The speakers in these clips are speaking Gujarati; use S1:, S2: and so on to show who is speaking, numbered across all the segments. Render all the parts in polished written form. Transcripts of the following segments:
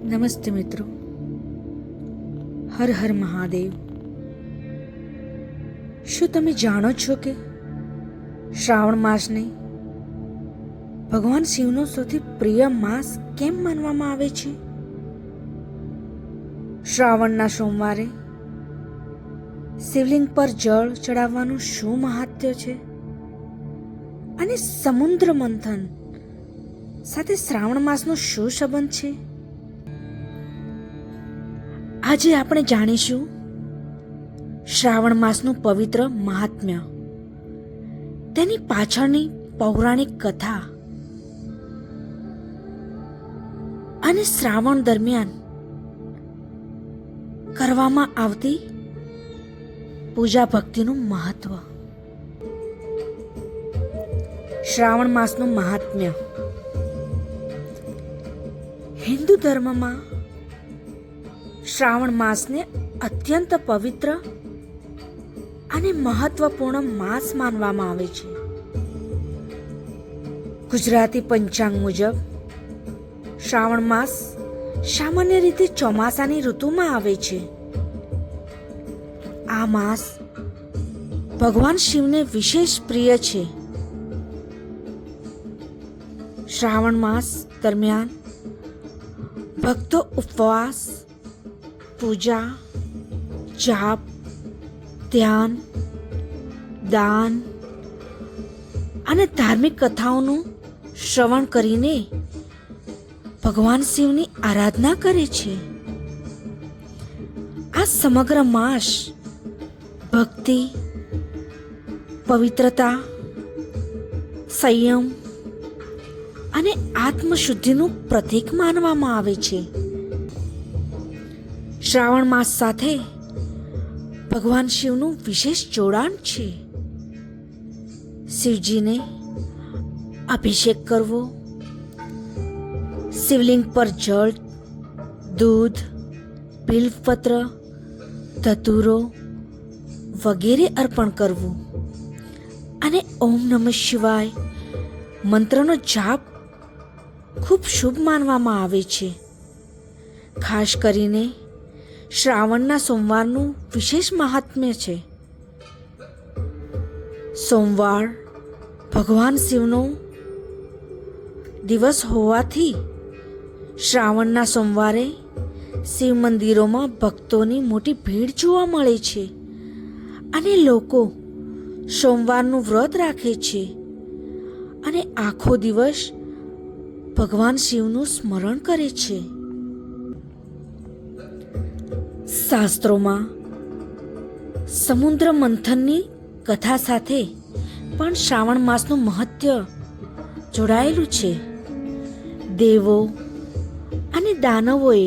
S1: નમસ્તે મિત્રો. હર હર મહાદેવ. શું તમે જાણો છો કે શ્રાવણ માસને ભગવાન શિવનો સૌથી પ્રિય માસ કેમ માનવામાં આવે છે? શ્રાવણના સોમવારે શિવલિંગ પર જળ ચડાવવાનું શું મહાત્મ્ય છે અને સમુદ્ર મંથન સાથે શ્રાવણ માસનો શું સંબંધ છે? આજે આપણે જાણીશું શ્રાવણ માસનું પવિત્ર મહાત્મ્ય, તેની પાછળની પૌરાણિક કથા અને શ્રાવણ દરમિયાન કરવામાં આવતી પૂજા ભક્તિનું મહત્વ. શ્રાવણ માસનું મહાત્મ્ય. હિન્દુ ધર્મમાં શ્રાવણ માસને અત્યંત પવિત્ર અને મહત્વપૂર્ણ માસ માનવામાં આવે છે. ગુજરાતી પંચાંગ મુજબ શ્રાવણ માસ સામાન્ય રીતે ચોમાસાની ઋતુમાં આવે છે. આ માસ ભગવાન શિવને વિશેષ પ્રિય છે. શ્રાવણ માસ દરમિયાન ભક્તો ઉપવાસ, પૂજા, જાપ, ધ્યાન, દાન અને ધાર્મિક કથાઓનું શ્રવણ કરીને ભગવાન શિવની આરાધના કરે છે. આ સમગ્ર માસ ભક્તિ, પવિત્રતા, સંયમ અને આત્મશુદ્ધિનું પ્રતીક માનવામાં આવે છે. શ્રાવણ માસ સાથે ભગવાન શિવનું વિશેષ જોડાણ છે. શિવજીને અભિષેક કરવો, શિવલિંગ પર જળ, દૂધ, બિલ્વપત્ર, ધતૂરો વગેરે અર્પણ કરવું અને ઓમ નમઃ શિવાય મંત્રનો જાપ ખૂબ શુભ માનવામાં આવે છે. ખાસ કરીને શ્રાવણના સોમવારનું વિશેષ મહાત્મ્ય છે. સોમવાર ભગવાન શિવનો દિવસ હોવાથી શ્રાવણના સોમવારે શિવ મંદિરોમાં ભક્તોની મોટી ભીડ જોવા મળે છે અને લોકો સોમવારનું વ્રત રાખે છે અને આખો દિવસ ભગવાન શિવનું સ્મરણ કરે છે. શાસ્ત્રોમાં સમુદ્ર મંથનની કથા સાથે પણ શ્રાવણ માસનું મહત્વ જોડાયેલું છે. દેવો અને દાનવોએ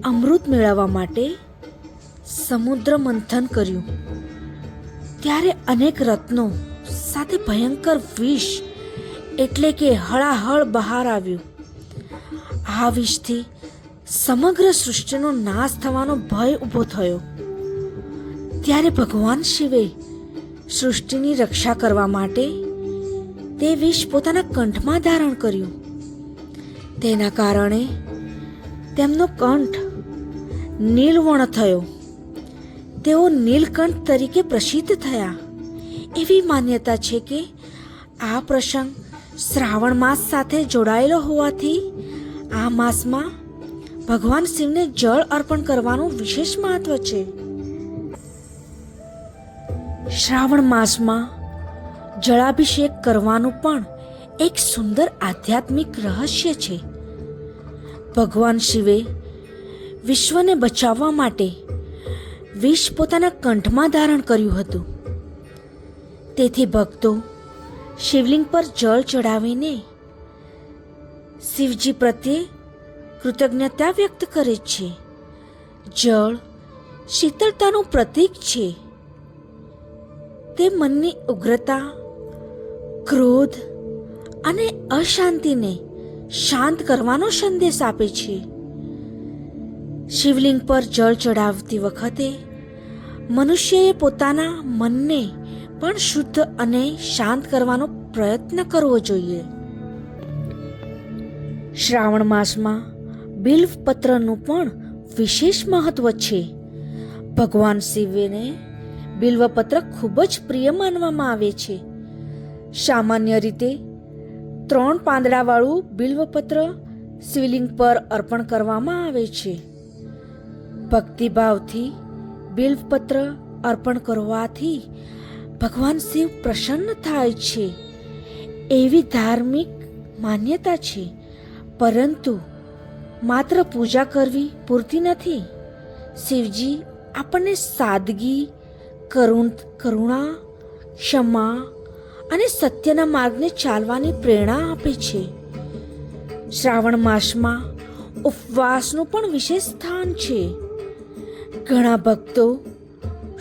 S1: અમૃત મેળવવા માટે સમુદ્ર મંથન કર્યું, ત્યારે અનેક રત્નો સાથે ભયંકર વિષ એટલે કે હળાહળ બહાર આવ્યું. આ વિષથી સમગ્ર સૃષ્ટિનો નાશ થવાનો ભય ઊભો થયો. ત્યારે ભગવાન શિવે સૃષ્ટિની રક્ષા કરવા માટે તે વિષ પોતાના કંઠમાં ધારણ કર્યું. તેના કારણે તેમનો કંઠ નીલવર્ણ થયો. તેઓ નીલકંઠ તરીકે પ્રસિદ્ધ થયા. એવી માન્યતા છે કે આ પ્રસંગ શ્રાવણ માસ સાથે જોડાયેલો હોવાથી આ માસમાં ભગવાન શિવને જળ અર્પણ કરવાનું વિશેષ મહત્વ છે. શ્રાવણ માસમાં જળાભિષેક કરવાનું પણ એક સુંદર આધ્યાત્મિક રહસ્ય છે. ભગવાન શિવે વિશ્વને બચાવવા માટે વિષ પોતાના કંઠમાં ધારણ કર્યું હતું. તેથી ભક્તો શિવલિંગ પર જળ ચડાવીને શિવજી પ્રત્યે કૃતજ્ઞતા વ્યક્ત કરે છે. જળ શીતળતાનું પ્રતીક છે. તે મનની ઉગ્રતા, ક્રોધ અને અશાંતિને શાંત કરવાનો સંદેશ આપે છે. શિવલિંગ પર જળ ચડાવતી વખતે મનુષ્યએ પોતાના મનને પણ શુદ્ધ અને શાંત કરવાનો પ્રયત્ન કરવો જોઈએ. શ્રાવણ માસમાં બિલ્વપત્રનું પણ વિશેષ મહત્વ છે. ભગવાન શિવને બિલ્વપત્ર ખૂબ જ પ્રિય માનવામાં આવે છે. સામાન્ય રીતે 3 પાંદડાવાળું બિલ્વપત્ર શિવલિંગ પર અર્પણ કરવામાં આવે છે. ભક્તિભાવથી બિલ્વપત્ર અર્પણ કરવાથી ભગવાન શિવ પ્રસન્ન થાય છે એવી ધાર્મિક માન્યતા છે. પરંતુ માત્ર પૂજા કરવી પૂરતી નથી. શિવજી આપણને સાદગી, કરુણા, ક્ષમા અને સત્યના માર્ગને ચાલવાની પ્રેરણા આપે છે. શ્રાવણ માસમાં ઉપવાસનું પણ વિશેષ સ્થાન છે. ઘણા ભક્તો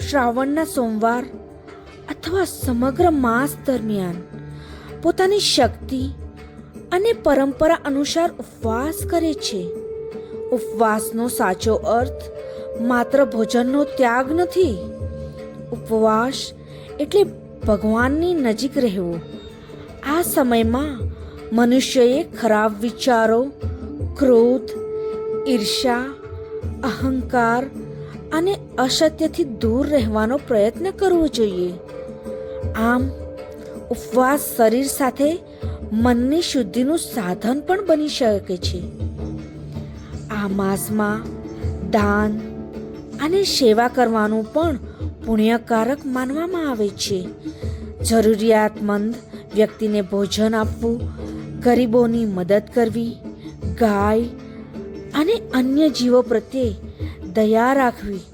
S1: શ્રાવણના સોમવાર અથવા સમગ્ર માસ દરમિયાન પોતાની શક્તિ અને પરંપરા અનુસાર ઉપવાસ કરે છે. ઉપવાસનો સાચો અર્થ માત્ર ભોજનનો ત્યાગ નથી. ઉપવાસ એટલે ભગવાનની નજીક રહેવું. આ સમયમાં મનુષ્યએ ખરાબ વિચારો, ક્રોધ, ઈર્ષા, અહંકાર અને અસત્યથી દૂર રહેવાનો પ્રયત્ન કરવો જોઈએ. આમ ઉપવાસ શરીર સાથે મનની શુદ્ધિનું સાધન પણ બની શકે છે. આ માસમાં દાન અને સેવા કરવાનું પણ પુણ્યકારક માનવામાં આવે છે. જરૂરિયાતમંદ વ્યક્તિને ભોજન આપવું, ગરીબોની મદદ કરવી, ગાય અને અન્ય જીવો પ્રત્યે દયા રાખવી,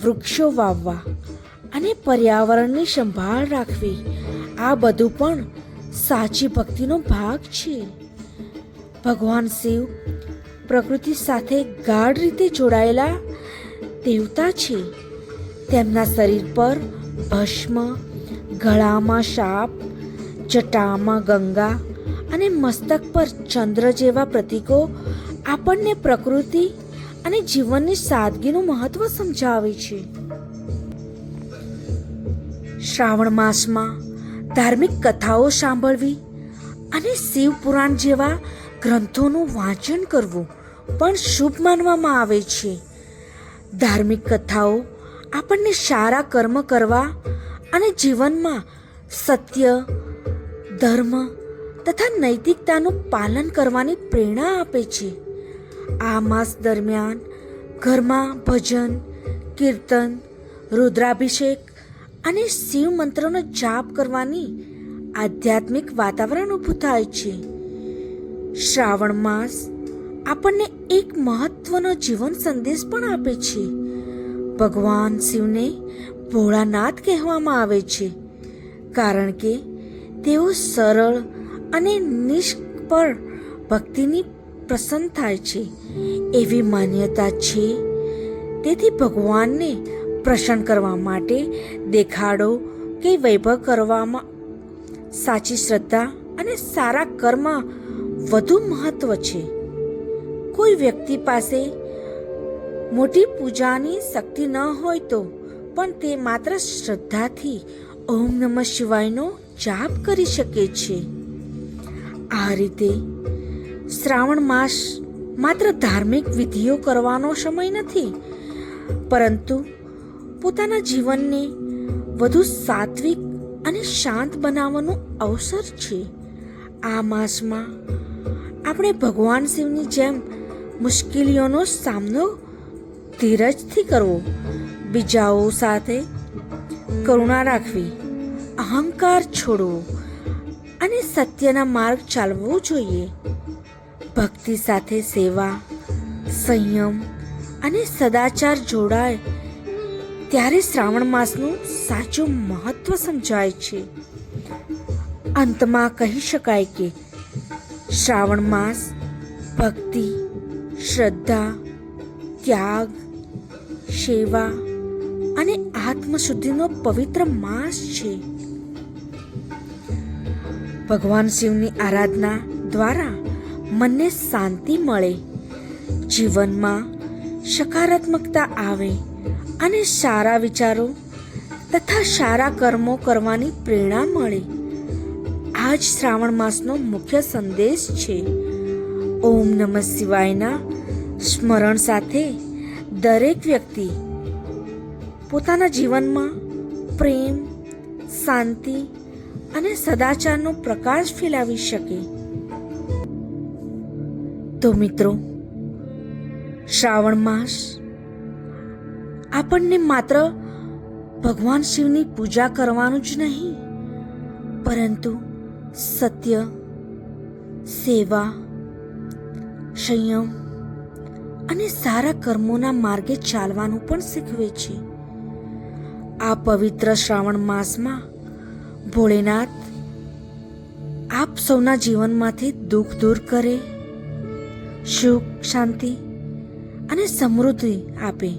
S1: વૃક્ષો વાવવા અને પર્યાવરણની સંભાળ રાખવી, આ બધું પણ સાચી ભક્તિનો ભાગ છે. ભગવાન શિવ પ્રકૃતિ સાથે ગાઢ રીતે જોડાયેલા દેવતા છે. તેમના શરીર પર ભસ્મ, ગળામાં સાપ, જટામાં ગંગા અને મસ્તક પર ચંદ્ર જેવા પ્રતીકો આપણને પ્રકૃતિ અને જીવનની સાદગીનું મહત્વ સમજાવે છે. શ્રાવણ માસમાં ધાર્મિક કથાઓ સાંભળવી અને શિવ પુરાણ જેવા ગ્રંથોનું વાંચન કરવું પણ શુભ માનવામાં આવે છે. ધાર્મિક કથાઓ આપણને સારા કર્મ કરવા અને જીવનમાં સત્ય, ધર્મ તથા નૈતિકતાનું પાલન કરવાની પ્રેરણા આપે છે. આ માસ દરમિયાન ઘરમાં ભજન, કીર્તન, રુદ્રાભિષેક અને શિવ મંત્રનો જાપ કરવાની આધ્યાત્મિક વાતાવરણ ઊભું થાય છે. શ્રાવણ માસ આપણને એક મહત્વનો જીવન સંદેશ પણ આપે છે. ભગવાન શિવને ભોળાનાથ કહેવામાં આવે છે કારણ કે તેઓ સરળ અને નિષ્કપટ ભક્તિની પ્રસન્ન થાય છે એવી માન્યતા છે. તેથી ભગવાનને પ્રસન્ન કરવા માટે દેખાડો કે વૈભવ કરવામાં સાચી શ્રદ્ધા અને સારા કર્મ વધુ મહત્વ છે. કોઈ વ્યક્તિ પાસે મોટી પૂજાની શક્તિ ન હોય તો પણ તે માત્ર શ્રદ્ધાથી ઓમ નમઃ શિવાયનો જાપ કરી શકે છે. આ રીતે શ્રાવણ માસ માત્ર ધાર્મિક વિધિઓ કરવાનો સમય નથી, પરંતુ પોતાના જીવનને વધુ સાત્વિક અને શાંત બનાવવાનો અવસર છે. આ માસમાં આપણે ભગવાન શિવની જેમ મુશ્કેલીઓનો સામનો ધીરજથી કરવો, બીજાઓ સાથે કરુણા રાખવી, અહંકાર છોડવો અને સત્યના માર્ગ ચાલવો જોઈએ. ભક્તિ સાથે સેવા, સંયમ અને સદાચાર જોડાય ત્યારે શ્રાવણ માસનું સાચું મહત્વ સમજાય છે. અંતમાં કહી શકાય કે શ્રાવણ માસ ભક્તિ, શ્રદ્ધા, ત્યાગ, સેવા અને આત્મશુદ્ધિનો પવિત્ર માસ છે. ભગવાન શિવની આરાધના દ્વારા મનને શાંતિ મળે, જીવનમાં સકારાત્મકતા આવે અને સારા વિચારો તથા સારા કર્મો કરવાની પ્રેરણા મળે. આ જ શ્રાવણ માસનો મુખ્ય સંદેશ છે. ઓમ નમઃ શિવાયના સ્મરણ સાથે દરેક વ્યક્તિ પોતાના જીવનમાં પ્રેમ, શાંતિ અને સદાચારનો પ્રકાશ ફેલાવી શકે. તો મિત્રો, શ્રાવણ માસ આપણને માત્ર ભગવાન શિવની પૂજા કરવાનું જ નહીં, પરંતુ સત્ય, સેવા, સંયમ અને સારા કર્મોના માર્ગે ચાલવાનું પણ શીખવે છે. આ પવિત્ર શ્રાવણ માસમાં ભોળેનાથ આપ સૌના જીવનમાંથી દુઃખ દૂર કરે, સુખ, શાંતિ અને સમૃદ્ધિ આપે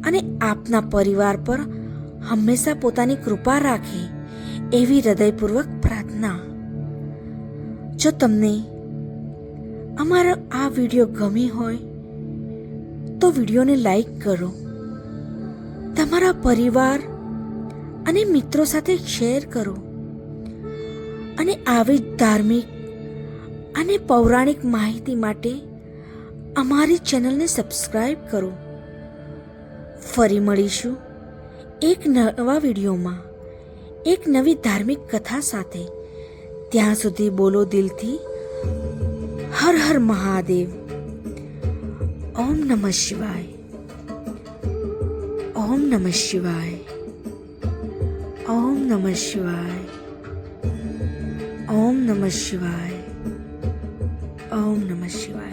S1: અને આપના પરિવાર પર હંમેશા પોતાની કૃપા રાખે એવી હૃદયપૂર્વક પ્રાર્થના. જો તમને અમારો આ વિડીયો ગમી હોય તો વિડીયોને લાઈક કરો, તમારા પરિવાર અને મિત્રો સાથે શેર કરો અને આવી ધાર્મિક અને પૌરાણિક માહિતી માટે અમારી ચેનલને સબસ્ક્રાઈબ કરો. ફરી મળીશું એક નવા વિડીયોમાં એક નવી ધાર્મિક કથા સાથે. ત્યાં સુધી બોલો દિલથી હર હર મહાદેવ. ઓમ નમઃ શિવાય. ઓમ નમઃ શિવાય. ઓમ નમઃ શિવાય. ઓમ નમઃ શિવાય. ઓમ નમઃ શિવાય.